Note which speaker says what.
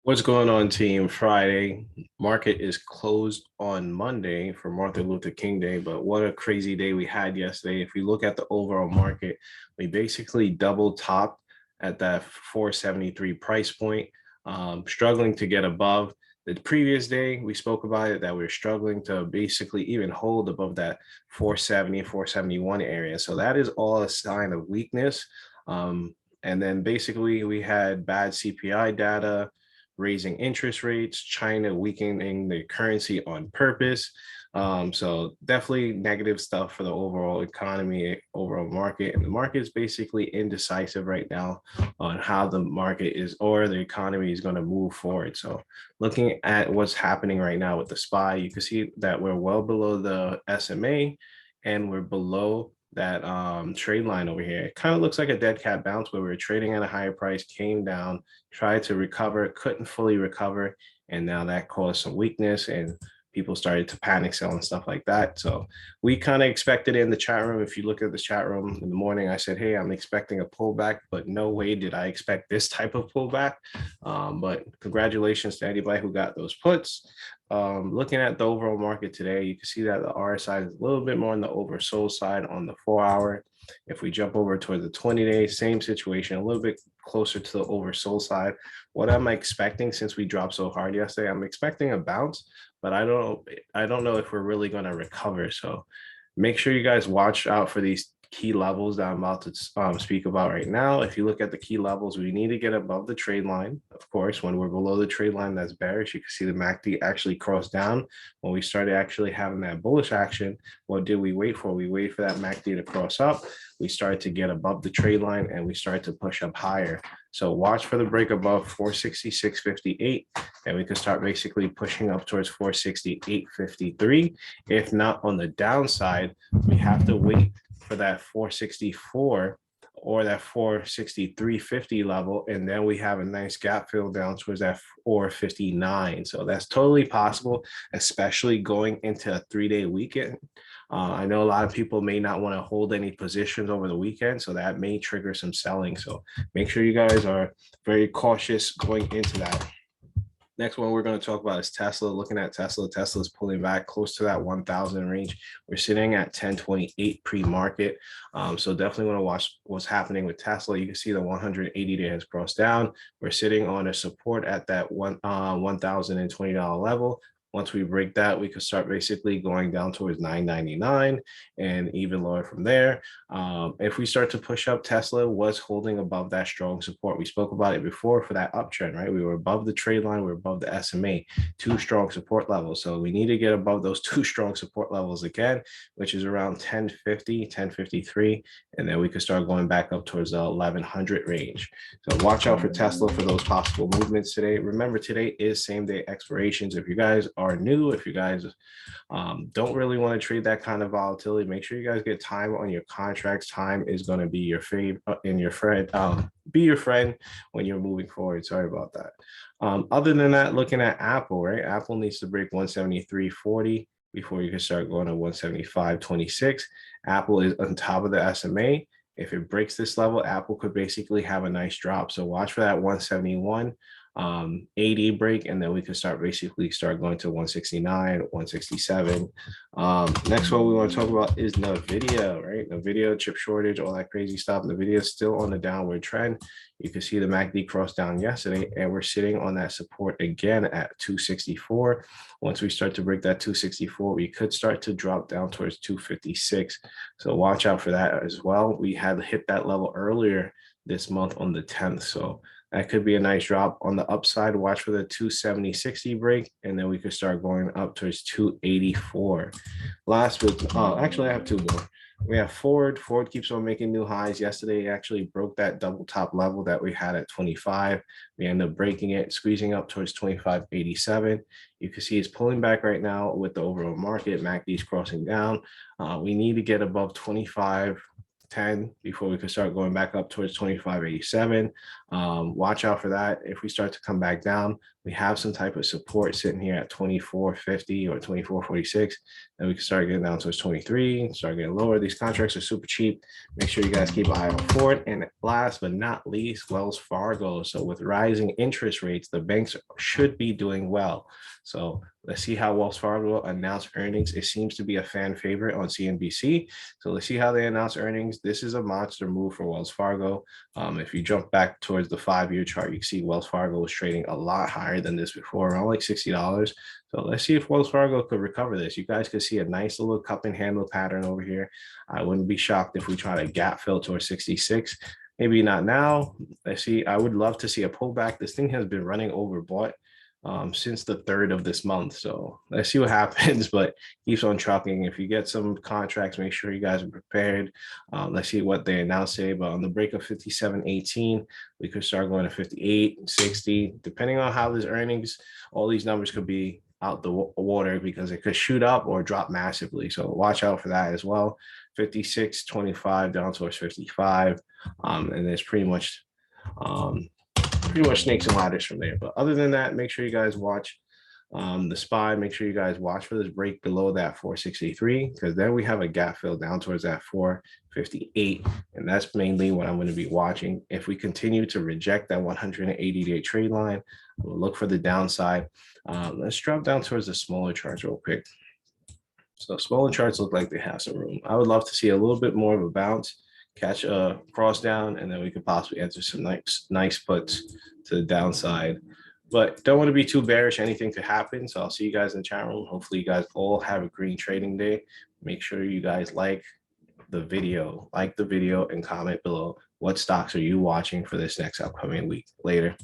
Speaker 1: What's going on, team? Friday market is closed on Monday for Martin Luther King Day, but what a crazy day we had yesterday. If we look at the overall market, we basically double topped at that 473 price point, struggling to get above. The previous day, we spoke about it that we are struggling to basically even hold above that 470, 471 area. So that is all a sign of weakness. And then basically, we had bad CPI data, raising interest rates, China weakening the currency on purpose. So definitely negative stuff for the overall economy, overall market. And the market is basically indecisive right now on how the market is or the economy is going to move forward. So looking at what's happening right now with the SPY, you can see that we're well below the SMA and we're below that trade line over here. It kind of looks like a dead cat bounce where we were trading at a higher price, came down, tried to recover, couldn't fully recover, and now that caused some weakness and people started to panic sell and stuff like that. So we kind of expected it in the chat room. If you look at the chat room in the morning, I said, hey, I'm expecting a pullback, but no way did I expect this type of pullback. But congratulations to anybody who got those puts. Looking at the overall market today, you can see that the RSI is a little bit more on the oversold side on the 4-hour. If we jump over toward the 20-day, same situation, a little bit closer to the oversold side. What am I expecting since we dropped so hard yesterday? I'm expecting a bounce, but I don't know if we're really going to recover. So make sure you guys watch out for these key levels that I'm about to speak about right now. If you look at the key levels, we need to get above the trade line. Of course, when we're below the trade line, that's bearish. You can see the MACD actually cross down. When we started actually having that bullish action, what did we wait for? We waited for that MACD to cross up. We started to get above the trade line and we started to push up higher. So watch for the break above 466.58, and we can start basically pushing up towards 468.53. If not, on the downside, we have to wait for that 464 or that 463.50 level, and then we have a nice gap fill down towards that 459. So that's totally possible, especially going into a 3-day weekend. I know a lot of people may not want to hold any positions over the weekend, so that may trigger some selling. So make sure you guys are very cautious going into that. Next one we're going to talk about is Tesla. Looking at Tesla, Tesla's pulling back close to that 1,000 range. We're sitting at 1028 pre-market. So definitely want to watch what's happening with Tesla. You can see the 180 day has crossed down. We're sitting on a support at that $1,020 level. Once we break that, we could start basically going down towards 999 and even lower from there. If we start to push up, Tesla was holding above that strong support. We spoke about it before for that uptrend, right? We were above the trade line, we were above the SMA, two strong support levels. So we need to get above those two strong support levels again, which is around 1050, 1053, and then we could start going back up towards the 1100 range. So watch out for Tesla for those possible movements today. Remember, today is same day expirations. If you guys are new, if you guys don't really want to trade that kind of volatility, make sure you guys get time on your contracts. Time is going to be your favorite and your friend, be your friend when you're moving forward. Sorry about that. Other than that, looking at Apple, right? Apple needs to break 173.40 before you can start going to 175.26. Apple is on top of the SMA. If it breaks this level, Apple could basically have a nice drop. So watch for that 171 80 break, and then we can start going to 169, 167. Next one we want to talk about is NVIDIA, right? NVIDIA chip shortage, all that crazy stuff. NVIDIA is still on the downward trend. You can see the MACD crossed down yesterday, and we're sitting on that support again at 264. Once we start to break that 264, we could start to drop down towards 256. So watch out for that as well. We had hit that level earlier this month on the 10th. So that could be a nice drop. On the upside, watch for the 270.60 break, and then we could start going up towards 284. Last but actually, I have two more. We have Ford. Ford keeps on making new highs. Yesterday, it actually broke that double top level that we had at 25. We end up breaking it, squeezing up towards 25.87. You can see it's pulling back right now with the overall market. MACD is crossing down. We need to get above 25 25.10 before we could start going back up towards 25.87. Watch out for that. If we start to come back down, we have some type of support sitting here at 24.50 or 24.46. Then we can start getting down towards 23, start getting lower. These contracts are super cheap. Make sure you guys keep an eye out for it. And last but not least, Wells Fargo. So with rising interest rates, the banks should be doing well. So let's see how Wells Fargo announced earnings. It seems to be a fan favorite on CNBC. So let's see how they announce earnings. This is a monster move for Wells Fargo. If you jump back towards the 5-year chart, you can see Wells Fargo was trading a lot higher than this before, around like $60. So let's see if Wells Fargo could recover this. You guys could see a nice little cup and handle pattern over here. I wouldn't be shocked if we try to gap fill towards 66. Maybe not now. Let's see. I would love to see a pullback. This thing has been running overbought since the 3rd of this month. So let's see what happens, but keeps on trucking. If you get some contracts, make sure you guys are prepared. Let's see what they announced today, but on the break of 57.18, we could start going to 58, 60, depending on how this earnings, all these numbers could be out the water because it could shoot up or drop massively. So watch out for that as well. 56.25 down towards 55. And there's pretty much snakes and ladders from there. But other than that, make sure you guys watch the SPY. Make sure you guys watch for this break below that 463, because then we have a gap fill down towards that 458. And that's mainly what I'm going to be watching. If we continue to reject that 180-day trade line, we'll look for the downside. Let's drop down towards the smaller charts real quick. So smaller charts look like they have some room. I would love to see a little bit more of a bounce, catch a cross down, and then we could possibly enter some nice puts to the downside. But don't want to be too bearish. Anything could happen. So I'll see you guys in the chat room. Hopefully you guys all have a green trading day. Make sure you guys like the video, and comment below what stocks are you watching for this next upcoming week. Later.